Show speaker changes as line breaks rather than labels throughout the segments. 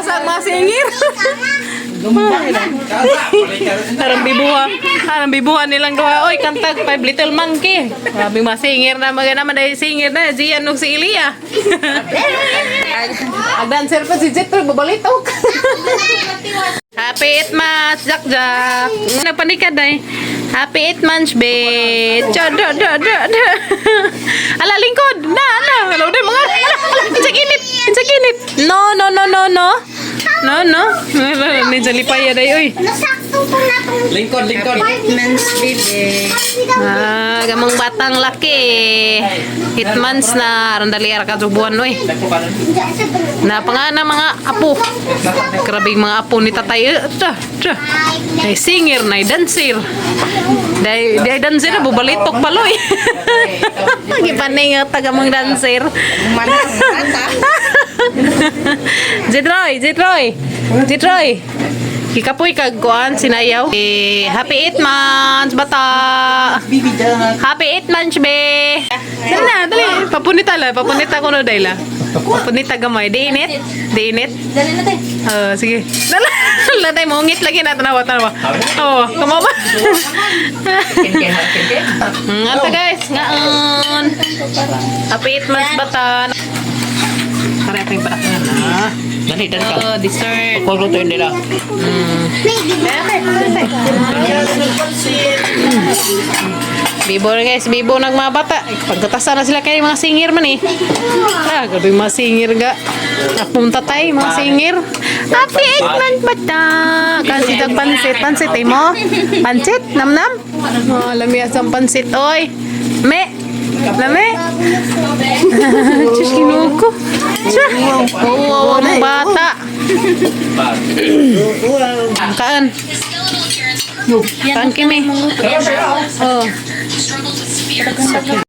ang masingir. Parang bibuhan nilang doha. Oy, kantag Five Little Monkey. Grabe masingir na naman dahil singir na. Gian nung si Ilia. Ang dancer pa si Jet, babalitok. Happy 8 months, Jack Jack. Nagpanikad eh. Happy 8 months, babe. Ala, lingkod. Hello, day mga. Insag init. No. No. May jalipaya day, oy.
Lingkod.
8 months, baby.
Gamang batang laki. 8 months na. Randaliar ka subuan, oy. Na pangana mga apo. Grabing mga apo ni tatay. Ay singer na dancer. Day dancer bubalitok baloy. Gipanay nga taga mong dancer. Jitroy. Kikapoy kagkuan sinayaw. Happy 8 months bata. Happy 8 months be. Dali. Papunita ko no dayla. Papunita gamay. Di init.
Dali natin.
Sige. Latay mo ngit lagi na tanawa. Oh, kumawa. Anta guys, ngaon. Happy 8 months bata. Kare apa yung paraknan ha?
Dali ka.
Dessert.
Paglutuin nila.
Bibo na guys, bibo nagmabata. Pagkatasan na sila kayo mga singir man eh. Grabe mga singir ga. Napunta tayo mga singir. Happy 8 months bata. Kasi tag pansit eh mo. Pansit, namnam. Oh, lamias ang pansit oy. Lami. Diyos kinuko. Wow, mga bata. Kaan kimi. Oh.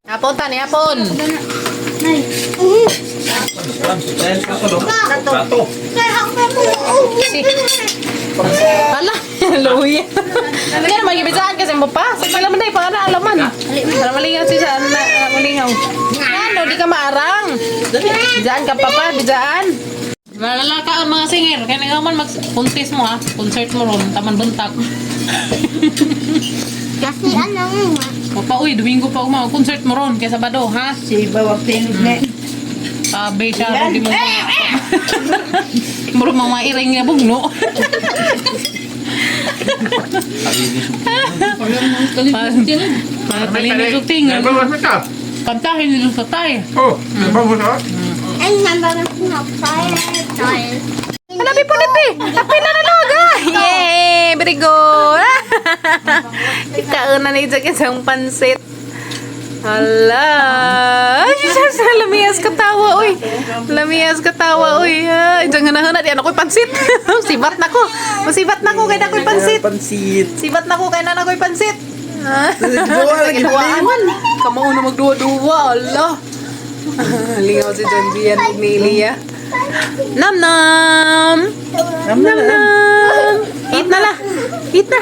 Apon tani, apon. Hala, luya. Kaya naman ibisaan kasi mo pa. Sa pala man tayo, para alaman. Para malingaw si saan na malingaw. Ano, di ka maarang. Dijaan ka pa, dijaan. Malalaka ang mga singer. Kaya nga man mag-contest mo ha. Concert mo ron, taman buntak.
Kasi ano
Papa, uy, Domingo pa concert mo ron. Kaya Sabado, ha?
si bawang tingin na.
Sabi siya, di mo muro mga iring niya bugno. Palinisog tingin. Kantahin nilo sa tayo.
Oh, bago na.
Ay, nambang tayo.
Hanabi po niti. Happy na nalaga. Yay! Very good. Ikauna na isang pansit. Hala. Ay, lamias katawa, uy. Ay, jangan na yan ako'y pansit. Sibat na ko. Masibat na ko kaya na ako'y pansit. Sibat na ko kaya na ako'y pansit. Duwaan. Kamao na magduwa-duwa. Allah. Lingaw si John Gian ni Ilia. Nam. Eat na. Eat na.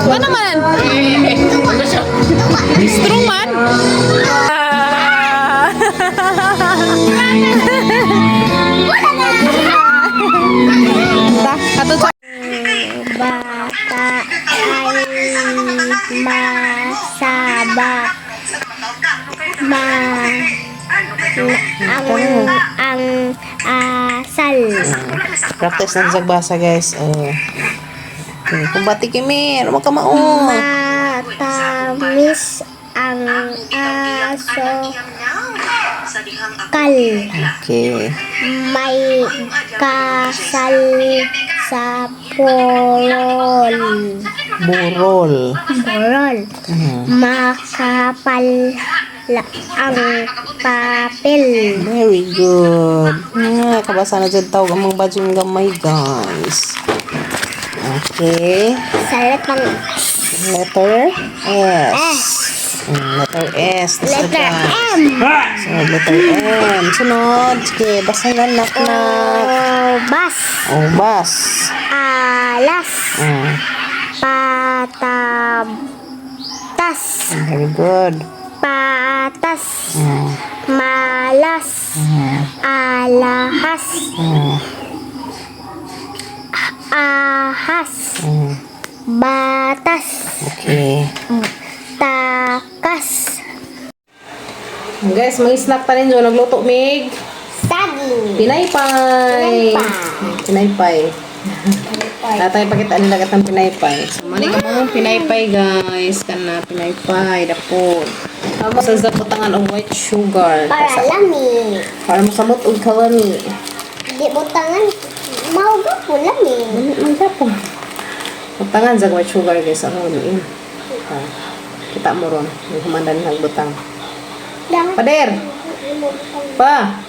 Ano man? Strong man?
Bata ay masaba. Ang asal.
Practice na sagbasa guys. Kumbati kimi, ano ka mao?
Matamis ang aso kal.
Okay.
May kasal sa burol. Makapal ang papel.
Very good. Kabasa na dyan tawag ang mga badyong gamay guys. Okay.
Salat ng
Letter S. Letter S.
letter M.
Sunod, letter M. Sunod. Sige, basa na nak.
Bas.
Bas.
Alas. Patab. Patas.
Very good.
Patas. Malas. Alahas. Ahas. Batas.
Okay.
Takas.
Guys, may snack pa rin dyan. Nagluto, Mig.
Saging.
Pinaypay.
Pinaypay.
Pinaypay. Tatay, pakita nila katang pinaypay. So, mali ka mo pinaypay, guys. Kana pinaypay. Dapot. Amo sa zaputangan of white sugar.
Para lami.
Para masamot og kalami.
Di butangan. Mauga po lami.
Dali man siya po. Butangan sa white sugar, guys. Ano yun? Kita mo ron. Yung humandan nagbutang. Pader! Pa!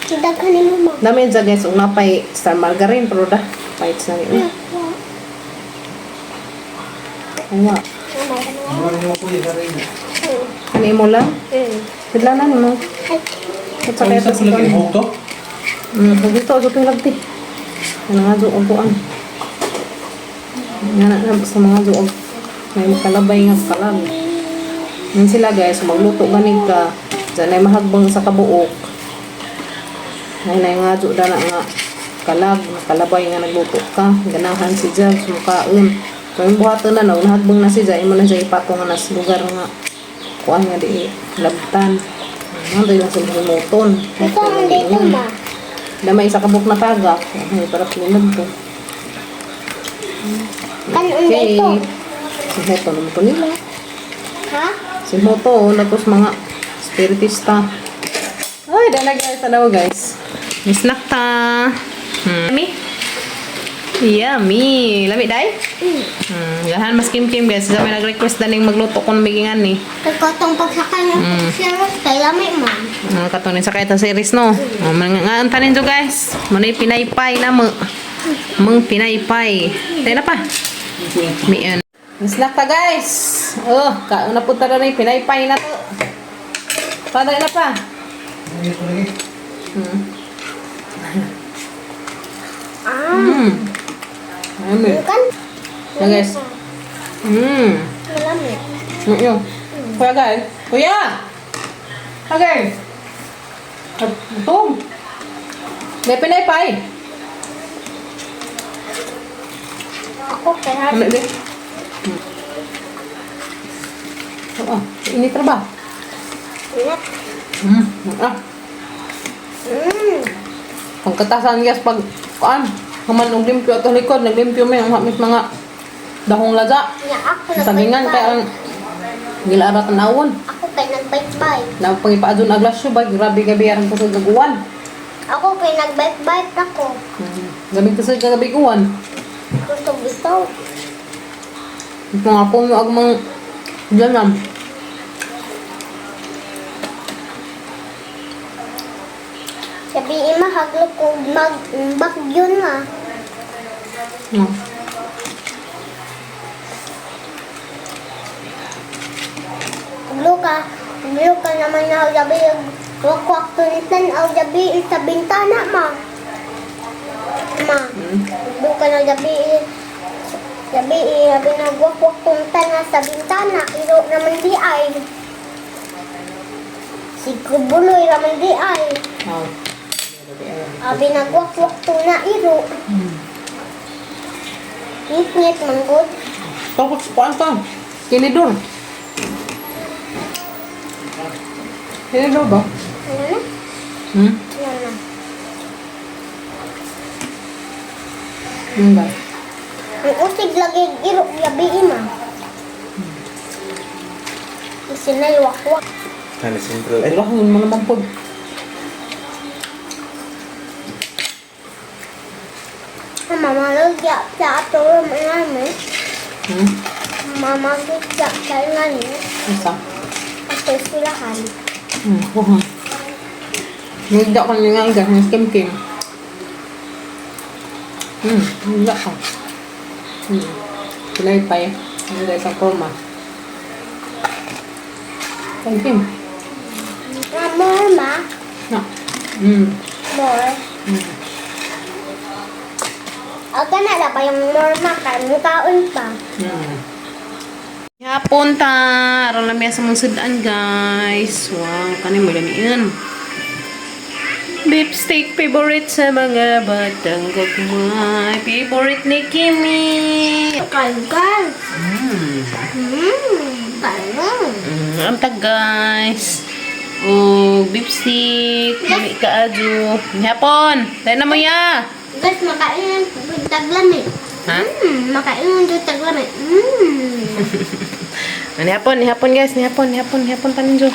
Sidag ka ni mama.
Dami dyan, guys. Kung napay star margarine, pero da. Pahit sa nila. Ano? Ano mo lang? Sila na mo. At sa kaya sa
lagi hog to?
dito ako itong lagti. Ano nga doon ang nga na sa mga doon. May kalabay nga kalag. Yan sila, guys. Magluto ganit ka. Diyan ay mahagbang sa kabuok. Ay na nga doon na nga kalag. Kalabay nga nagluto ka. Ganahan si Jab. Sumukaon. Kung yung buhato na no, nahagbang na si Jab. Imo na siya ipato nga nas lugar nga. Kuan nga di labtan. Nando yung sa lumuton.
Ito ang dito ma.
Damay sa kabuk na taga. Ay, para pinag ko.
Kanon
Okay.
dito.
Si Heto naman po nila.
Ha?
Si Heto, tapos mga spiritista. Ay, dala guys. Ano guys? Miss Nakta. Yummy? Yummy. Lami, day? Gahan mas kim-kim guys. Sa may nag-request na ning magluto ko ng bigingan ni.
Kagkatong pagsakay ng siya. Kay lami ma.
Katunin sa kahit series no. Mga antanin do guys. Manay pinaypay na mo. Mang pinaypay. Tayo na pa. Mian. Snack pa guys. Oh, kauna punta na rin pinaypay na to. Paday na pa. Ayun.
Kan?
Na guys.
Malami.
Yung. Kuya guys. Kuya! Okay. Ito. May pinaypay.
Ako kaya.
Ano din? Oo. Init na ba?
Ingat.
Ah. Pagkatasan guys pag kuan, haman og limpyo ato likod, naglimpyo may ang hamit mga dahong laga.
Ya ako
Sagingan kay ang gilara tanawon.
Ako kay nagbike-bike.
Na pangipaadon aglasyo ba grabe gabi aran ko sa gaguan.
Ako kay nagbike-bike ako.
Gabi ko sa gabi guwan.
Gusto.
Mga puno ag mga janam.
Sabi ima haglok ko magbagyo na. Luka naman na gabi wakwak tulitan au gabi sa bintana ma. Ma. Luka na gabi nagwakwak tulitan na sa bintana iro naman di ay. Si kubuloy naman di ay. Abi nagwakwak to na iro. Ngit man good.
Tapos kuan ka. Kinidor. Kinidor ba?
Ano na? Ano na?
Ba?
Ang usig lagi iro gabi ima. Kasi na wakwak.
Ano central
Ay, lahon mo naman po.
Mama lagi sa ato namin. Mama lagi sa namin.
Isa.
Ato sulahan.
Kuha. Nagda ka nga nga ng skim-kim. Nagda ka. Pinaypay. Nagda isang kroma. Skim-kim.
More ma.
Na.
More. Aga na ba yung more ma? Kain kaon pa.
hapon ta. Aron lamya sa mong sudan, guys. Wow, kanin mo lamian. Beef steak favorite sa mga batang gagmay. Favorite ni Kimi.
Kalgal. Kalgal.
Amtag, guys. Oh, beef steak. Dili ka adyo. Hapon. Tayo na mo ya.
Guys, makain ng taglan eh.
Ha?
Makain ng taglan eh.
Ni hapon guys, ni hapon tanin jo.